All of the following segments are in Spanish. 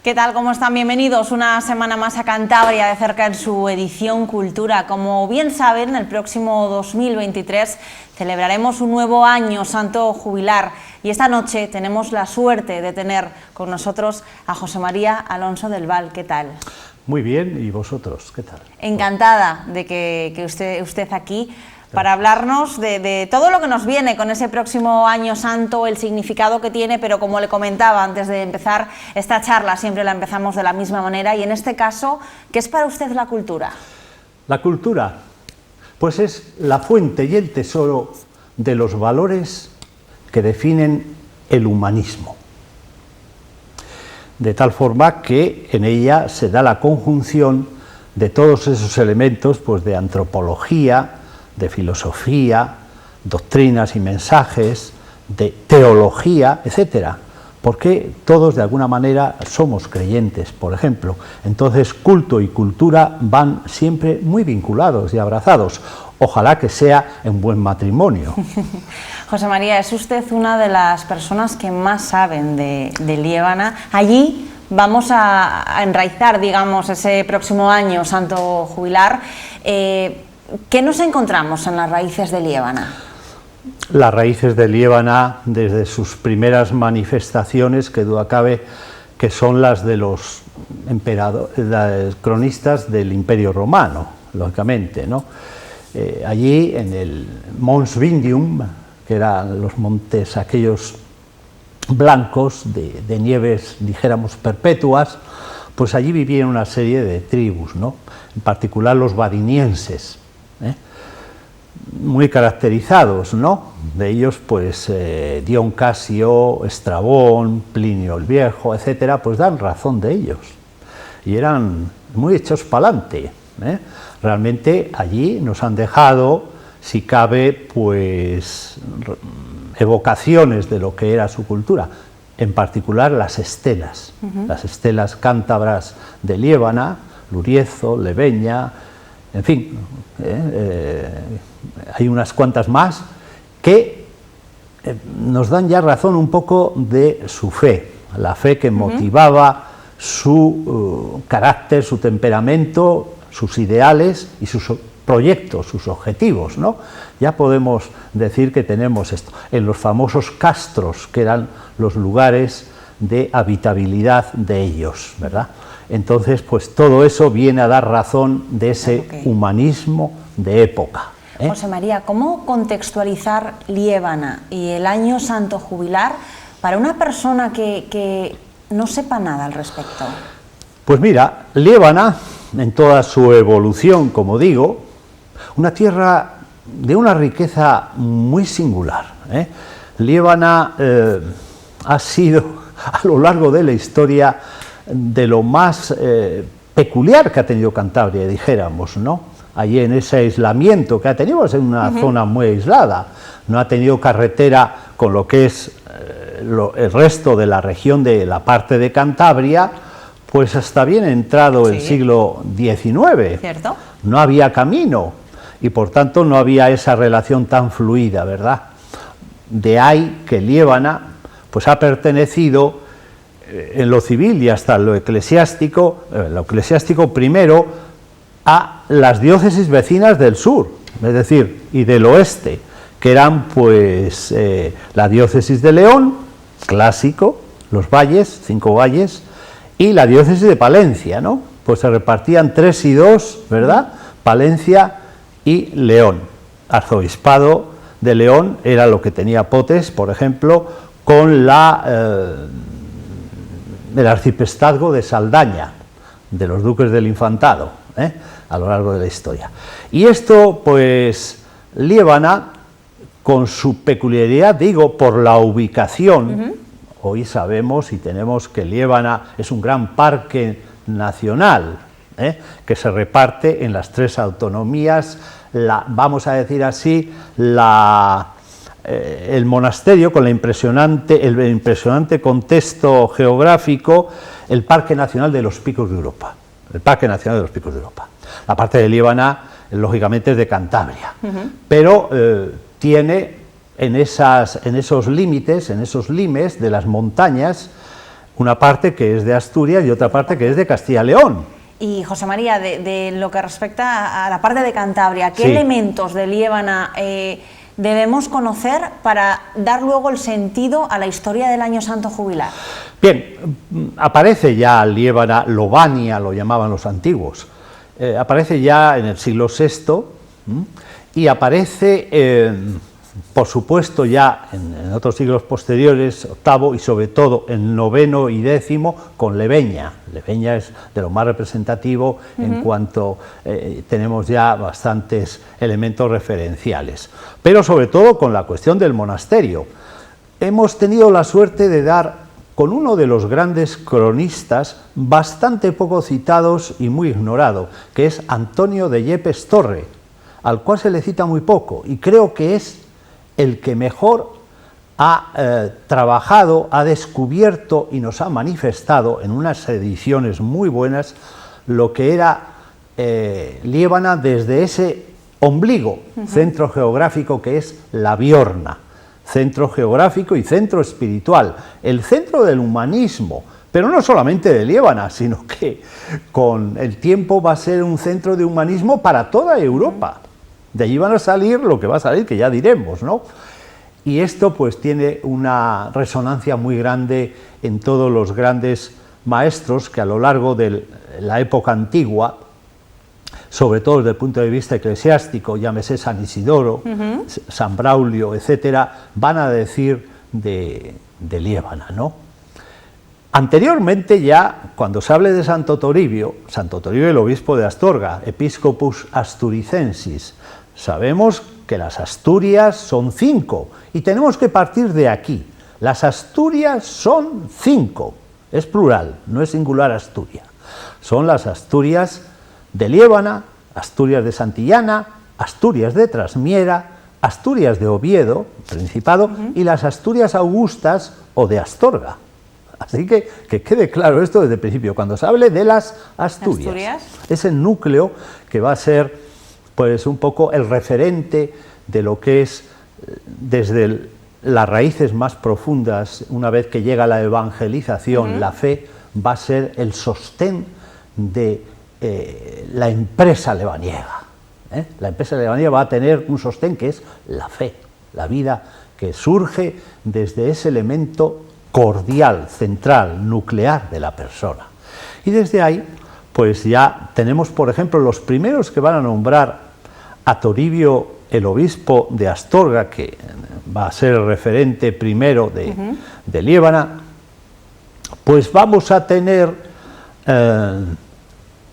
¿Qué tal? ¿Cómo están? Bienvenidos una semana más a Cantabria de cerca en su edición Cultura. Como bien saben, el próximo 2023 celebraremos un nuevo año santo jubilar y esta noche tenemos la suerte de tener con nosotros a José María Alonso del Val. ¿Qué tal? Muy bien, ¿y vosotros? ¿Qué tal? Encantada de que usted aquí para hablarnos de todo lo que nos viene con ese próximo año santo, el significado que tiene, pero como le comentaba antes de empezar esta charla, siempre la empezamos de la misma manera, y en este caso, ¿qué es para usted la cultura? La cultura, pues es la fuente y el tesoro de los valores que definen el humanismo. De tal forma que en ella se da la conjunción de todos esos elementos, pues de antropología, de filosofía, doctrinas y mensajes, de teología, etcétera, porque todos de alguna manera somos creyentes, por ejemplo. Entonces culto y cultura van siempre muy vinculados y abrazados. Ojalá que sea en buen matrimonio. José María, es usted una de las personas que más saben de Liébana. Allí vamos a enraizar, digamos, ese próximo año santo jubilar. ¿Qué nos encontramos en las raíces de Liébana? Las raíces de Liébana, desde sus primeras manifestaciones, que duda cabe que son las de los cronistas del Imperio Romano, lógicamente, ¿no? Allí en el Mons Vindium, que eran los montes aquellos blancos de nieves, dijéramos, perpetuas, pues allí vivían una serie de tribus, ¿no? En particular los vadinienses, muy caracterizados, ¿no? De ellos, pues, Dion Casio, Estrabón, Plinio el Viejo, etcétera, pues dan razón de ellos. Y eran muy hechos pa'lante, ¿eh? Realmente allí nos han dejado, si cabe, pues, evocaciones de lo que era su cultura, en particular las estelas cántabras de Liébana, Luriezo, Leveña, en fin, hay unas cuantas más que nos dan ya razón un poco de su fe, la fe que motivaba su carácter, su temperamento, sus ideales y sus proyectos, sus objetivos, ¿no? Ya podemos decir que tenemos esto en los famosos castros, que eran los lugares de habitabilidad de ellos, ¿verdad? Entonces, pues todo eso viene a dar razón de ese humanismo de época. José María, ¿cómo contextualizar Liébana y el año santo jubilar para una persona que no sepa nada al respecto? Pues mira, Liébana, en toda su evolución, como digo, una tierra de una riqueza muy singular, ¿eh? Liébana ha sido a lo largo de la historia de lo más peculiar que ha tenido Cantabria, dijéramos, ¿no? Allí en ese aislamiento que ha tenido, es una zona muy aislada, no ha tenido carretera con lo que es el resto de la región de la parte de Cantabria, pues hasta bien entrado el siglo XIX. ¿Cierto? No había camino y por tanto no había esa relación tan fluida, ¿verdad? De ahí que Liébana pues ha pertenecido en lo civil y hasta lo eclesiástico primero a las diócesis vecinas del sur, es decir, y del oeste, que eran pues la diócesis de León, clásico, los valles, 5 valles, y la diócesis de Palencia, ¿no? Pues se repartían 3 y 2, ¿verdad? Palencia y León. Arzobispado de León era lo que tenía Potes, por ejemplo, con el arciprestazgo de Saldaña, de los duques del Infantado, a lo largo de la historia. Y esto, pues, Liébana, con su peculiaridad, digo, por la ubicación, hoy sabemos y tenemos que Liébana es un gran parque nacional, que se reparte en las 3 autonomías, vamos a decir así, el monasterio con el impresionante contexto geográfico, el Parque Nacional de los Picos de Europa, La parte de Liébana, lógicamente, es de Cantabria, pero tiene en esos límites, en esos limes de las montañas, una parte que es de Asturias y otra parte que es de Castilla y León. Y José María, de lo que respecta a la parte de Cantabria, ¿qué Sí. elementos de Liébana debemos conocer para dar luego el sentido a la historia del Año Santo jubilar? Bien, aparece ya Liébana, Lobania lo llamaban los antiguos, aparece ya en el siglo VI y aparece, por supuesto, ya en otros siglos posteriores, VIII y sobre todo en IX y X con Leveña. Leveña es de lo más representativo en cuanto tenemos ya bastantes elementos referenciales, pero sobre todo con la cuestión del monasterio. Hemos tenido la suerte de dar con uno de los grandes cronistas bastante poco citados y muy ignorado, que es Antonio de Yepes Torre, al cual se le cita muy poco, y creo que es el que mejor ha trabajado, ha descubierto y nos ha manifestado en unas ediciones muy buenas lo que era Liébana desde ese ombligo, centro geográfico que es la Biorna, centro geográfico y centro espiritual, el centro del humanismo, pero no solamente de Liébana, sino que con el tiempo va a ser un centro de humanismo para toda Europa. De allí van a salir lo que va a salir, que ya diremos, ¿no? Y esto pues tiene una resonancia muy grande en todos los grandes maestros que a lo largo de la época antigua, sobre todo desde el punto de vista eclesiástico, llámese San Isidoro, San Braulio, etcétera, van a decir de Liébana, ¿no? Anteriormente ya, cuando se hable de Santo Toribio, el obispo de Astorga, Episcopus Asturicensis, sabemos que las Asturias son 5 y tenemos que partir de aquí. Las Asturias son 5, es plural, no es singular Asturia. Son las Asturias de Liébana, Asturias de Santillana, Asturias de Trasmiera, Asturias de Oviedo, Principado, y las Asturias Augustas o de Astorga. Así que quede claro esto desde el principio, cuando se hable de las Asturias. Es el núcleo que va a ser pues un poco el referente de lo que es desde las raíces más profundas, una vez que llega la evangelización, la fe va a ser el sostén de la empresa lebaniega. La empresa lebaniega va a tener un sostén que es la fe, la vida que surge desde ese elemento cordial, central, nuclear de la persona. Y desde ahí, pues ya tenemos, por ejemplo, los primeros que van a nombrar a Toribio, el obispo de Astorga, que va a ser el referente primero de Liébana, pues vamos a tener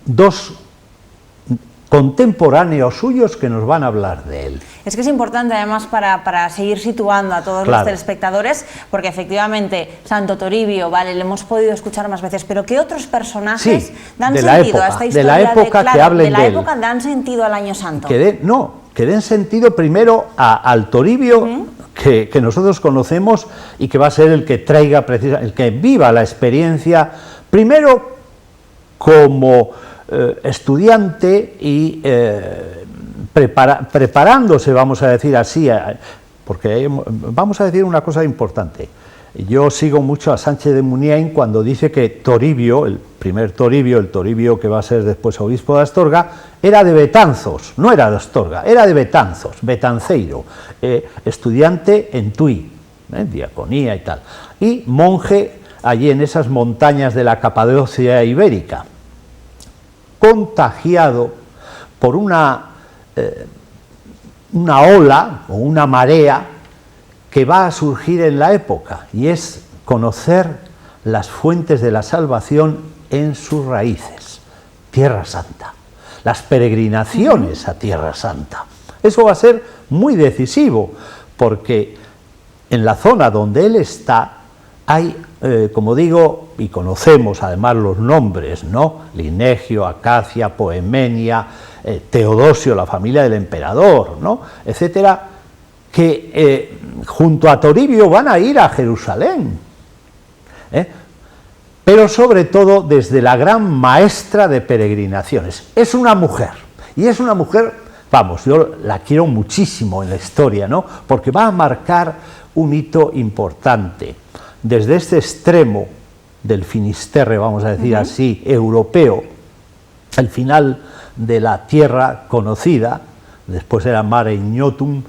dos contemporáneos suyos que nos van a hablar de él. Es que es importante además para seguir situando a todos los telespectadores, porque efectivamente Santo Toribio, vale, le hemos podido escuchar más veces, pero ¿qué otros personajes dan sentido a esta historia? De la época que hablen de él. De la época dan sentido al Año Santo. Que den sentido primero al Toribio que nosotros conocemos y que va a ser el que traiga, el que viva la experiencia, primero como estudiante y preparándose, vamos a decir así, porque vamos a decir una cosa importante. Yo sigo mucho a Sánchez de Muniain cuando dice que Toribio, el primer Toribio, el Toribio que va a ser después obispo de Astorga, era de Betanzos, no era de Astorga, era de Betanzos, betanceiro, estudiante en Tui, diaconía y tal, y monje allí en esas montañas de la Capadocia ibérica, contagiado por una ola o una marea que va a surgir en la época, y es conocer las fuentes de la salvación en sus raíces, Tierra Santa, las peregrinaciones a Tierra Santa. Eso va a ser muy decisivo, porque en la zona donde él está hay, como digo, y conocemos además los nombres, ¿no? Lignegio, Acacia, Poemenia, Teodosio, la familia del emperador, ¿no? Etcétera, que junto a Toribio van a ir a Jerusalén, pero sobre todo desde la gran maestra de peregrinaciones. Es una mujer, y es una mujer, vamos, yo la quiero muchísimo en la historia, ¿no? Porque va a marcar un hito importante. Desde este extremo del Finisterre, vamos a decir así, europeo, el final de la tierra conocida, después era Mare Ignotum.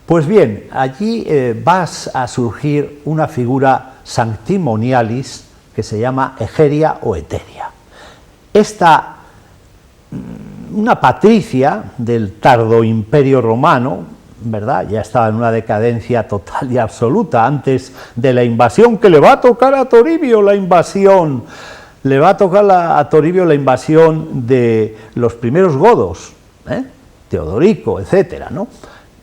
Pues bien, allí va a surgir una figura sanctimonialis que se llama Egeria o Eteria. Esta, una patricia del tardo Imperio Romano, ¿verdad? Ya estaba en una decadencia total y absoluta antes de la invasión que le va a tocar a Toribio, la invasión. Le va a tocar a Toribio la invasión de los primeros godos, Teodorico, etcétera, ¿no?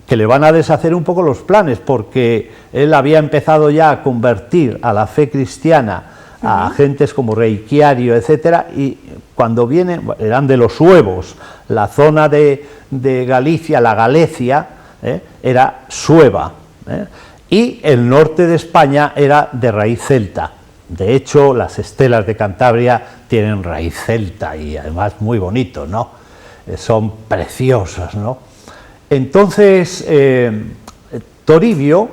Que le van a deshacer un poco los planes, porque él había empezado ya a convertir a la fe cristiana a gentes como Reikiario, etcétera, y cuando vienen, eran de los suevos, la zona de Galicia, la Galecia, era sueva, y el norte de España era de raíz celta. De hecho, las estelas de Cantabria tienen raíz celta y además muy bonito, ¿no? Son preciosas, ¿no? Entonces, Toribio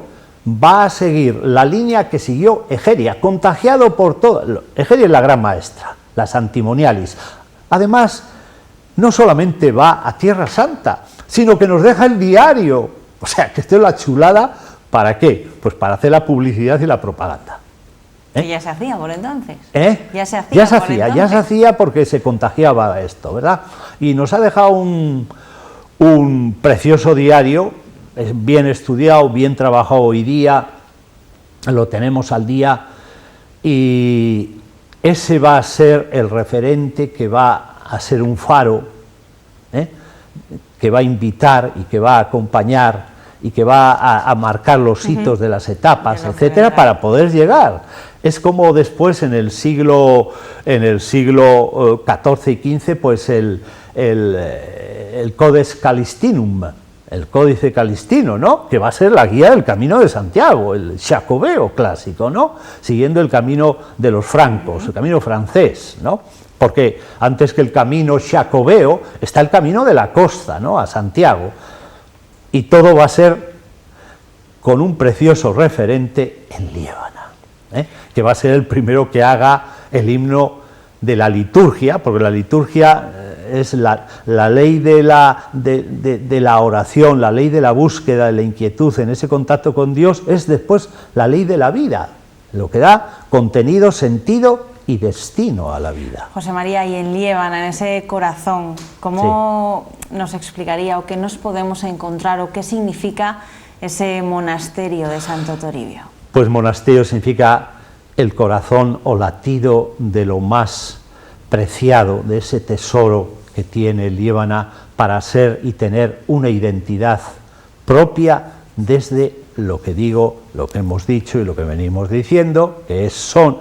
va a seguir la línea que siguió Egeria, contagiado por todo. Egeria es la gran maestra, la Santimonialis. Además, no solamente va a Tierra Santa, sino que nos deja el diario. O sea, que esto es la chulada, ¿para qué? Pues para hacer la publicidad y la propaganda. Que ya se hacía por entonces. Ya se hacía porque se contagiaba esto, ¿verdad? Y nos ha dejado un precioso diario, bien estudiado, bien trabajado hoy día, lo tenemos al día, y ese va a ser el referente que va a ser un faro, que va a invitar y que va a acompañar y que va a marcar los hitos de las etapas, etcétera, para poder llegar. Es como después en el siglo XIV y XV, pues el Codex Calistinum, el Códice Calistino, ¿no? Que va a ser la guía del Camino de Santiago, el Jacobeo clásico, ¿no? Siguiendo el camino de los francos, el camino francés, ¿no? Porque antes que el camino jacobeo está el camino de la costa, ¿no? A Santiago. Y todo va a ser con un precioso referente en Liébana, que va a ser el primero que haga el himno de la liturgia, porque la liturgia es la ley de la oración, la ley de la búsqueda, de la inquietud en ese contacto con Dios, es después la ley de la vida, lo que da contenido, sentido y destino a la vida. José María, y en Liébana, en ese corazón, ¿cómo nos explicaría o qué nos podemos encontrar o qué significa ese monasterio de Santo Toribio? Pues monasterio significa el corazón o latido de lo más preciado, de ese tesoro que tiene Liébana para ser y tener una identidad propia desde lo que digo, lo que hemos dicho y lo que venimos diciendo, que son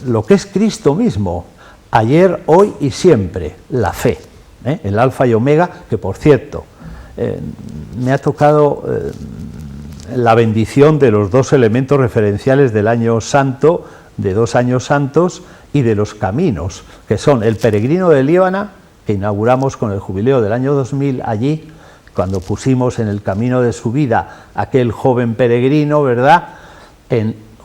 lo que es Cristo mismo, ayer, hoy y siempre, la fe, el alfa y omega, que por cierto, me ha tocado la bendición de los dos elementos referenciales del año santo, de 2 años santos y de los caminos, que son el peregrino de Liébana, que inauguramos con el jubileo del año 2000 allí, cuando pusimos en el camino de su vida aquel joven peregrino, ¿verdad?,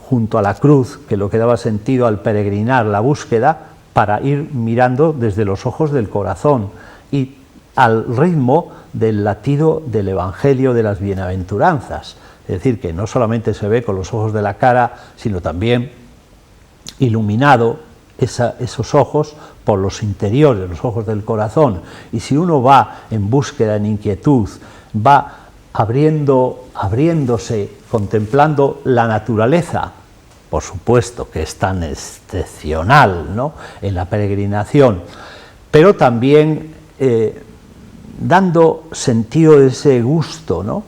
junto a la cruz, que lo que daba sentido al peregrinar, la búsqueda, para ir mirando desde los ojos del corazón y al ritmo del latido del Evangelio de las bienaventuranzas. Es decir, que no solamente se ve con los ojos de la cara, sino también iluminado esos ojos por los interiores, los ojos del corazón. Y si uno va en búsqueda, en inquietud, va abriéndose, contemplando la naturaleza, por supuesto que es tan excepcional, ¿no?, en la peregrinación, pero también dando sentido de ese gusto, ¿no?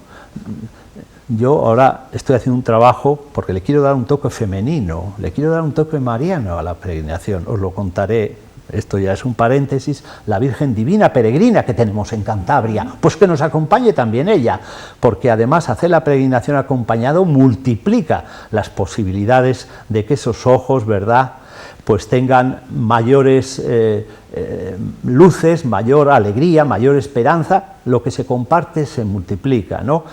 Yo ahora estoy haciendo un trabajo porque le quiero dar un toque femenino, le quiero dar un toque mariano a la peregrinación, os lo contaré, esto ya es un paréntesis, la Virgen Divina Peregrina que tenemos en Cantabria, pues que nos acompañe también ella, porque además hacer la peregrinación acompañado multiplica las posibilidades de que esos ojos, ¿verdad?, pues tengan mayores luces, mayor alegría, mayor esperanza, lo que se comparte se multiplica, ¿no?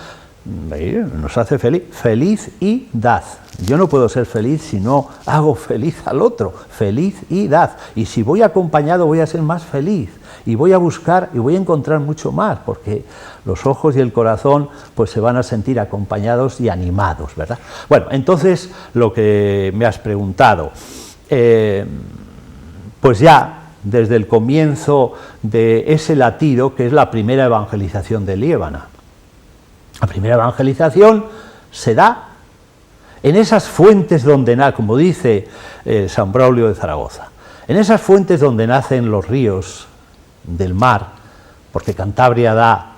nos hace feliz. Feliz y dad. Yo no puedo ser feliz si no hago feliz al otro. Feliz y dad. Y si voy acompañado voy a ser más feliz. Y voy a buscar y voy a encontrar mucho más, porque los ojos y el corazón pues se van a sentir acompañados y animados, ¿verdad? Bueno, entonces lo que me has preguntado, pues ya desde el comienzo de ese latido, que es la primera evangelización de Liébana. La primera evangelización se da en esas fuentes donde nace, como dice San Braulio de Zaragoza, en esas fuentes donde nacen los ríos del mar, porque Cantabria da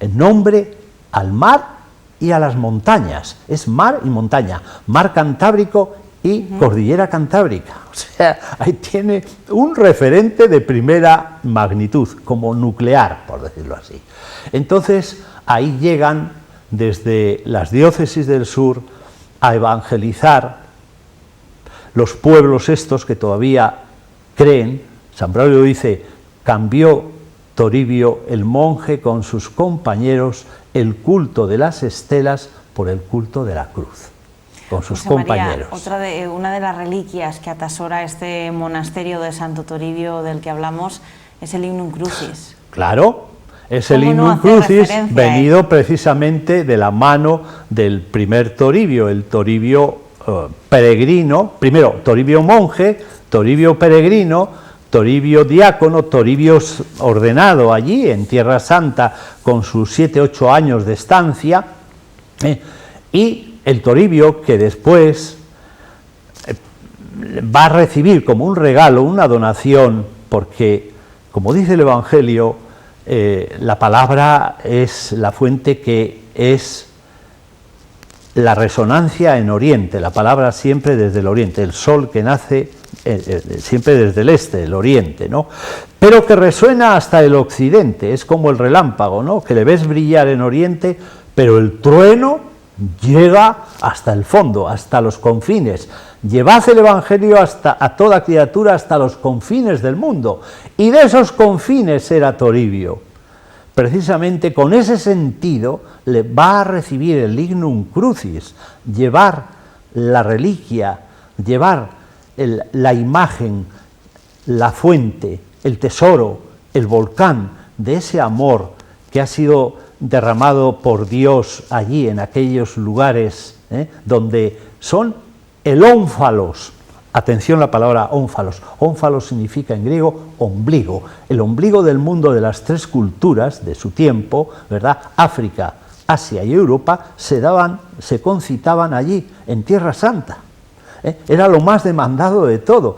el nombre al mar y a las montañas, es mar y montaña, mar Cantábrico y cordillera Cantábrica, o sea, ahí tiene un referente de primera magnitud, como nuclear, por decirlo así. Entonces, ahí llegan desde las diócesis del sur a evangelizar los pueblos estos que todavía creen. San Braulio dice: cambió Toribio el monje con sus compañeros el culto de las estelas por el culto de la cruz, con sus compañeros. María, una de las reliquias que atasora este monasterio de Santo Toribio del que hablamos es el Lignum Crucis. Claro, es el Lignum Crucis venido precisamente de la mano del primer Toribio, el Toribio peregrino, primero Toribio monje, Toribio peregrino, Toribio diácono, Toribio ordenado allí en Tierra Santa con sus 7-8 años de estancia, y el Toribio que después va a recibir como un regalo, una donación, porque, como dice el Evangelio, la palabra es la fuente que es la resonancia en Oriente, la palabra siempre desde el Oriente, el sol que nace siempre desde el este, el Oriente, ¿no? Pero que resuena hasta el Occidente, es como el relámpago, ¿no? Que le ves brillar en Oriente, pero el trueno llega hasta el fondo, hasta los confines. Llevad el Evangelio a toda criatura hasta los confines del mundo, y de esos confines era Toribio. Precisamente con ese sentido le va a recibir el Lignum Crucis, llevar la reliquia, llevar la imagen, la fuente, el tesoro, el volcán de ese amor que ha sido derramado por Dios allí en aquellos lugares donde son el ónfalos. Atención la palabra ónfalos. Ónfalos significa en griego ombligo, el ombligo del mundo de las tres culturas de su tiempo, ¿verdad? África, Asia y Europa se concitaban allí en Tierra Santa. Era lo más demandado de todo.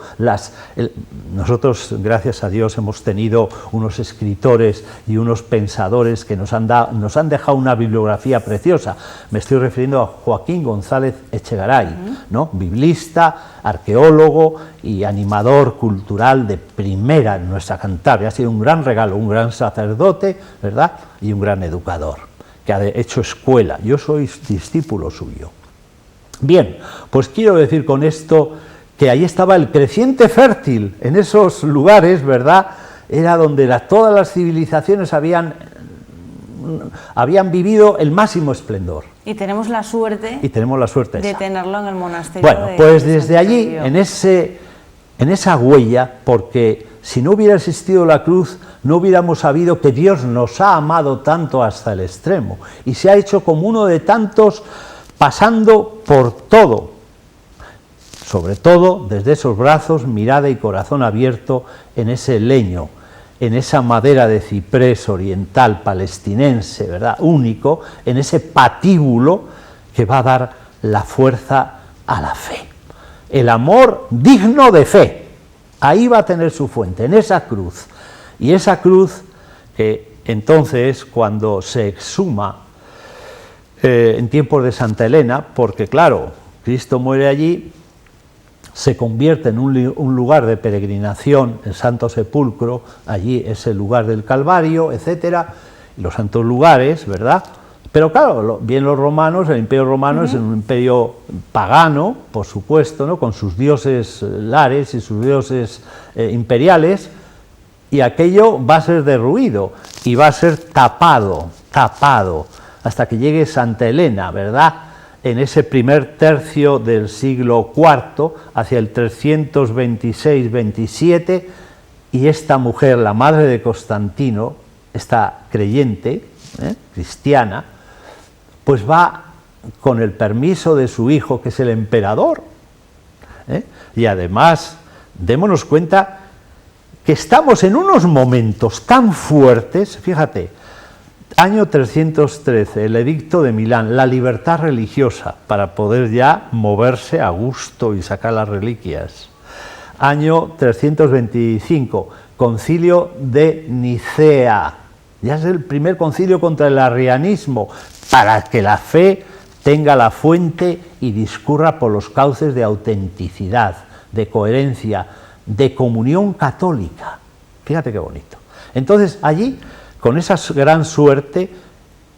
Nosotros, gracias a Dios, hemos tenido unos escritores y unos pensadores que nos han dejado una bibliografía preciosa. Me estoy refiriendo a Joaquín González Echegaray, ¿no? Biblista, arqueólogo y animador cultural de primera en nuestra Cantabria. Ha sido un gran regalo, un gran sacerdote, ¿verdad? Y un gran educador, que ha hecho escuela. Yo soy discípulo suyo. Bien, pues quiero decir con esto que ahí estaba el creciente fértil, en esos lugares, ¿verdad? Era donde todas las civilizaciones habían vivido el máximo esplendor. Y tenemos la suerte, de tenerlo en el monasterio. Bueno, pues desde allí, en esa huella, porque si no hubiera existido la cruz, no hubiéramos sabido que Dios nos ha amado tanto hasta el extremo, y se ha hecho como uno de tantos, pasando por todo, sobre todo desde esos brazos, mirada y corazón abierto en ese leño, en esa madera de ciprés oriental palestinense, ¿verdad?, único, en ese patíbulo que va a dar la fuerza a la fe. El amor digno de fe, ahí va a tener su fuente, en esa cruz. Y esa cruz que entonces, cuando se exhuma en tiempos de Santa Elena, porque claro, Cristo muere allí, se convierte en un lugar de peregrinación, el Santo Sepulcro, allí es el lugar del Calvario, etcétera, los santos lugares, ¿verdad? Pero claro, bien los romanos, el Imperio Romano es un imperio pagano, por supuesto, ¿no?, con sus dioses lares y sus dioses imperiales, y aquello va a ser derruido y va a ser tapado. hasta que llegue Santa Elena, ¿verdad?, en ese primer tercio del siglo IV, hacia el 326-27, y esta mujer, la madre de Constantino, esta creyente, cristiana, pues va con el permiso de su hijo, que es el emperador, y además, démonos cuenta que estamos en unos momentos tan fuertes, fíjate, año 313, el edicto de Milán, la libertad religiosa para poder ya moverse a gusto y sacar las reliquias. Año 325, concilio de Nicea, ya es el primer concilio contra el arrianismo, para que la fe tenga la fuente y discurra por los cauces de autenticidad, de coherencia, de comunión católica. Fíjate qué bonito. Entonces allí, con esa gran suerte,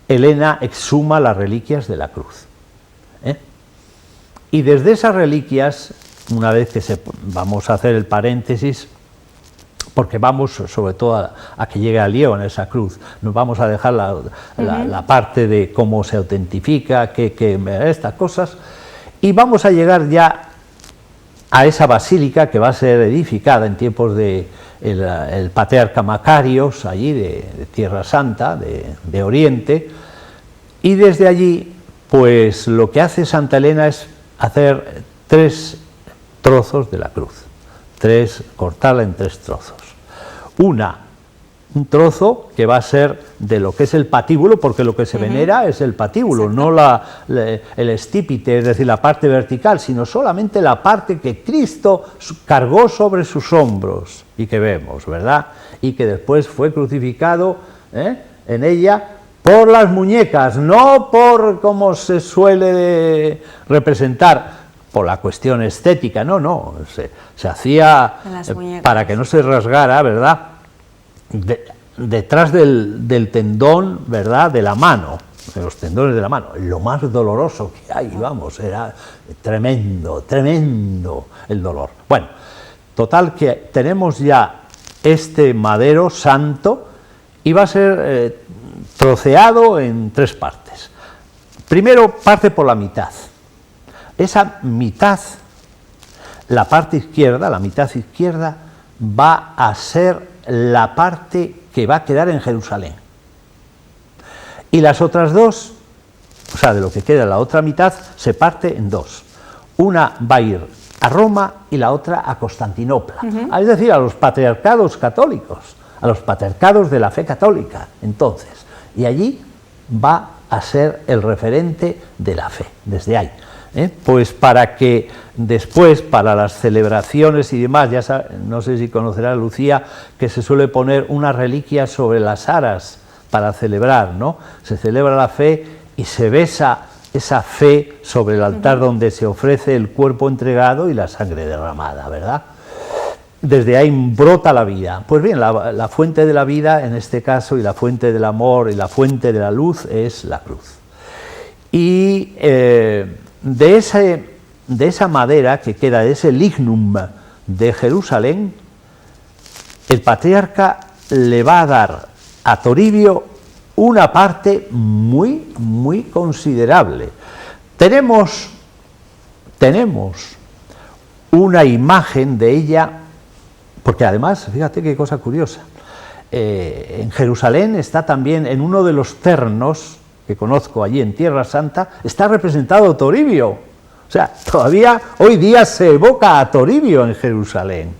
Elena exhuma las reliquias de la cruz. Y desde esas reliquias, una vez que vamos a hacer el paréntesis, porque vamos sobre todo a que llegue a León esa cruz, nos vamos a dejar la parte de cómo se autentifica, estas cosas, y vamos a llegar ya a esa basílica que va a ser edificada en tiempos de el patriarca Macarios, allí de Tierra Santa, de Oriente, y desde allí, pues lo que hace Santa Elena es hacer 3 trozos de la cruz, cortarla en 3 trozos. Un trozo que va a ser de lo que es el patíbulo, porque lo que se venera es el patíbulo, no el estípite, es decir, la parte vertical, sino solamente la parte que Cristo cargó sobre sus hombros y que vemos, ¿verdad? Y que después fue crucificado en ella por las muñecas, no por como se suele representar, por la cuestión estética, no, se hacía para que no se rasgara, ¿verdad?, detrás del tendón, ¿verdad?, de la mano, de los tendones de la mano, lo más doloroso que hay, vamos, era tremendo el dolor. Bueno, total que tenemos ya este madero santo y va a ser troceado en 3 partes. Primero parte por la mitad. Esa mitad, la parte izquierda, la mitad izquierda, va a ser la parte que va a quedar en Jerusalén. Y las otras 2, o sea, de lo que queda la otra mitad, se parte en 2. Una va a ir a Roma y la otra a Constantinopla, es decir, a los patriarcados católicos, a los patriarcados de la fe católica, entonces. Y allí va a ser el referente de la fe, desde ahí. Pues para que después, para las celebraciones y demás, no sé si conocerá Lucía, que se suele poner una reliquia sobre las aras para celebrar, ¿no? Se celebra la fe y se besa esa fe sobre el altar donde se ofrece el cuerpo entregado y la sangre derramada, ¿verdad? Desde ahí brota la vida. Pues bien, la fuente de la vida, en este caso, y la fuente del amor y la fuente de la luz es la cruz. Y de esa madera que queda, de ese lignum de Jerusalén, el patriarca le va a dar a Toribio una parte muy considerable. Tenemos una imagen de ella, porque además, fíjate qué cosa curiosa, en Jerusalén está también, en uno de los ternos que conozco allí en Tierra Santa, está representado Toribio. O sea, todavía hoy día se evoca a Toribio en Jerusalén.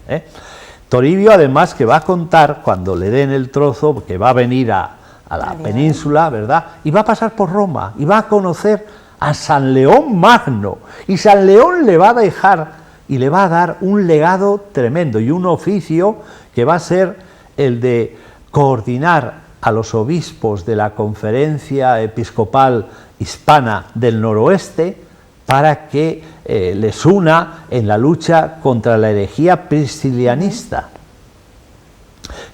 Toribio, además, que va a contar, cuando le den el trozo, que va a venir a la península, ¿verdad?, y va a pasar por Roma, y va a conocer a San León Magno, y San León le va a dejar, y le va a dar un legado tremendo, y un oficio que va a ser el de coordinar a los obispos de la Conferencia Episcopal Hispana del Noroeste para que les una en la lucha contra la herejía priscilianista,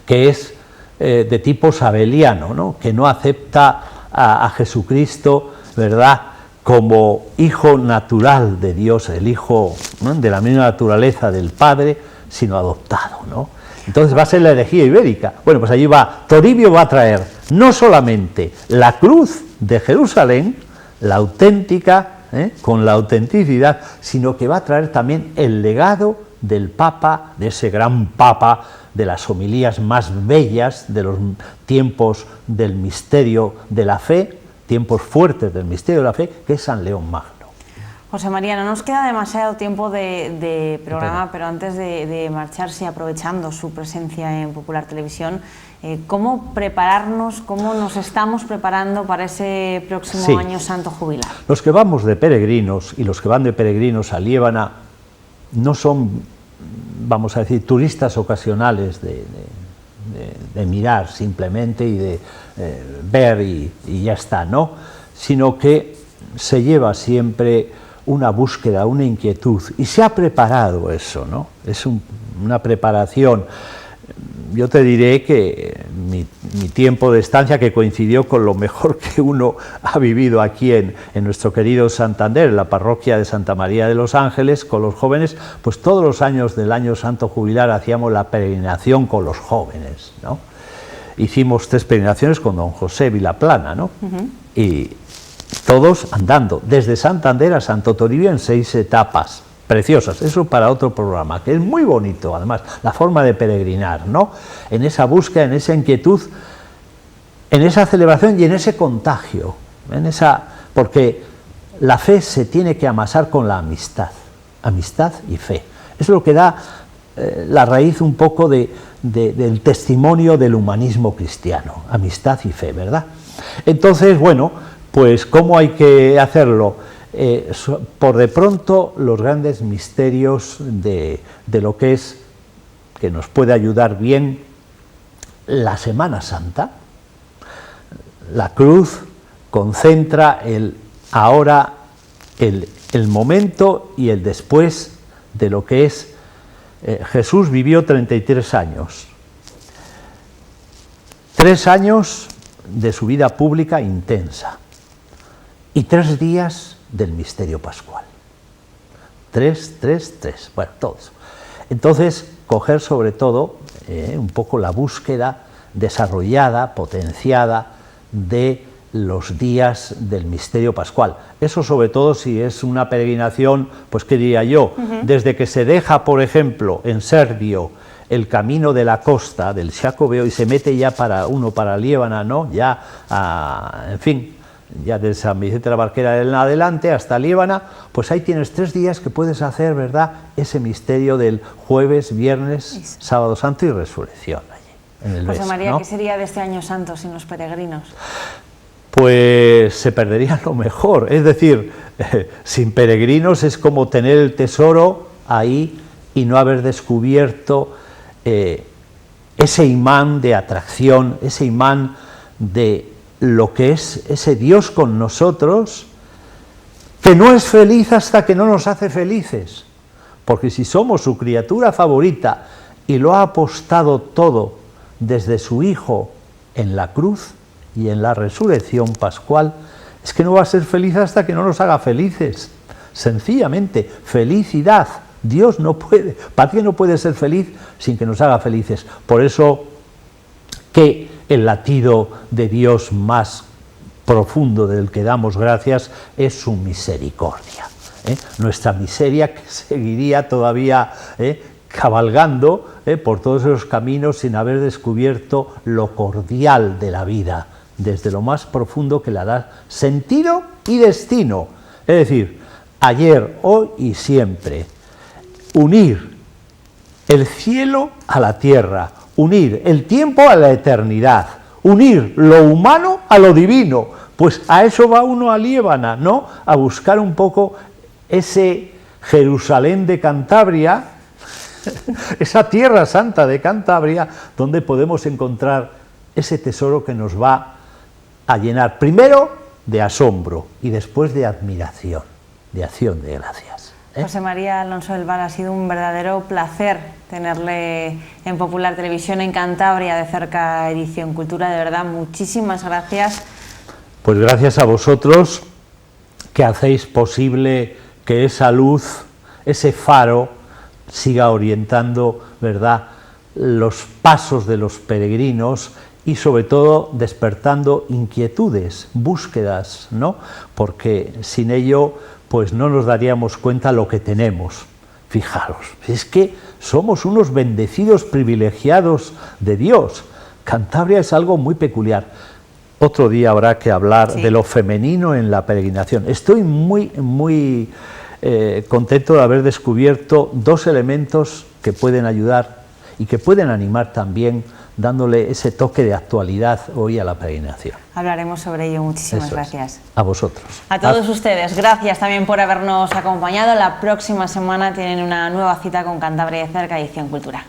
que es de tipo sabeliano, ¿no?, que no acepta a Jesucristo, ¿verdad?, como hijo natural de Dios, el hijo, ¿no?, de la misma naturaleza del Padre, sino adoptado, ¿no? Entonces va a ser la herejía ibérica. Bueno, pues allí Toribio va a traer no solamente la cruz, de Jerusalén, la auténtica, con la autenticidad, sino que va a traer también el legado del Papa, de ese gran Papa, de las homilías más bellas, de los tiempos del misterio de la fe, tiempos fuertes del misterio de la fe, que es San León Magno. José María, no nos queda demasiado tiempo de programa, pero antes de marcharse, aprovechando su presencia en Popular Televisión, ¿cómo prepararnos, cómo nos estamos preparando para ese próximo año santo jubilar? Los que vamos de peregrinos y los que van de peregrinos a Liébana no son, vamos a decir, turistas ocasionales de mirar simplemente y de ver y ya está, ¿no? Sino que se lleva siempre una búsqueda, una inquietud, y se ha preparado eso, ¿no? Es una preparación. Yo te diré que mi tiempo de estancia, que coincidió con lo mejor que uno ha vivido aquí en nuestro querido Santander, en la parroquia de Santa María de los Ángeles, con los jóvenes, pues todos los años del año santo jubilar hacíamos la peregrinación con los jóvenes, ¿no? Hicimos 3 peregrinaciones con don José Vilaplana, ¿no? Y todos andando, desde Santander a Santo Toribio en 6 etapas, preciosas, eso para otro programa, que es muy bonito, además, la forma de peregrinar, ¿no? En esa búsqueda, en esa inquietud, en esa celebración y en ese contagio, porque la fe se tiene que amasar con la amistad y fe. Eso es lo que da la raíz un poco del testimonio del humanismo cristiano, amistad y fe, ¿verdad? Entonces, bueno, pues ¿cómo hay que hacerlo? Por de pronto los grandes misterios de lo que es, que nos puede ayudar bien, la Semana Santa. La cruz concentra el momento y el después de lo que es. Jesús vivió 33 años. 3 años de su vida pública intensa. Y 3 días del misterio pascual. 3, bueno, todo eso. Entonces, coger sobre todo un poco la búsqueda desarrollada, potenciada de los días del misterio pascual. Eso sobre todo si es una peregrinación, pues qué diría yo, desde que se deja, por ejemplo, en Servio, el camino de la costa del Xacobeo y se mete ya para Liébana, ¿no? Ya, en fin, ya de San Vicente de la Barquera en adelante hasta Liébana, pues ahí tienes 3 días que puedes hacer, ¿verdad?, ese misterio del jueves, viernes, sábado santo y resurrección allí, en el José María, ¿no? ¿Qué sería de este año santo sin los peregrinos? Pues se perdería lo mejor, es decir, sin peregrinos es como tener el tesoro ahí y no haber descubierto ese imán de atracción, ese imán de lo que es ese Dios con nosotros, que no es feliz hasta que no nos hace felices, porque si somos su criatura favorita y lo ha apostado todo desde su Hijo en la cruz y en la resurrección pascual, es que no va a ser feliz hasta que no nos haga felices. Sencillamente, felicidad. Dios no puede, ¿para qué no puede ser feliz sin que nos haga felices? Por eso que el latido de Dios más profundo del que damos gracias es su misericordia. Nuestra miseria, que seguiría todavía cabalgando por todos esos caminos sin haber descubierto lo cordial de la vida, desde lo más profundo que le da sentido y destino. Es decir, ayer, hoy y siempre. Unir el cielo a la tierra, unir el tiempo a la eternidad, unir lo humano a lo divino. Pues a eso va uno a Liébana, ¿no? A buscar un poco ese Jerusalén de Cantabria, esa tierra santa de Cantabria, donde podemos encontrar ese tesoro que nos va a llenar primero de asombro y después de admiración, de acción de gracias. José María Alonso del Val, ha sido un verdadero placer tenerle en Popular Televisión en Cantabria, de cerca Edición Cultura. De verdad, muchísimas gracias. Pues gracias a vosotros, que hacéis posible que esa luz, ese faro, siga orientando, ¿verdad?, los pasos de los peregrinos y sobre todo despertando inquietudes, búsquedas, ¿no? Porque sin ello pues no nos daríamos cuenta lo que tenemos. Fijaros, es que somos unos bendecidos privilegiados de Dios. Cantabria es algo muy peculiar. Otro día habrá que hablar de lo femenino en la peregrinación. Estoy muy contento de haber descubierto dos elementos que pueden ayudar y que pueden animar también, dándole ese toque de actualidad hoy a la peregrinación. Hablaremos sobre ello. Muchísimas gracias. A vosotros. A todos ustedes, gracias también por habernos acompañado. La próxima semana tienen una nueva cita con Cantabria de Cerca, edición Cultura.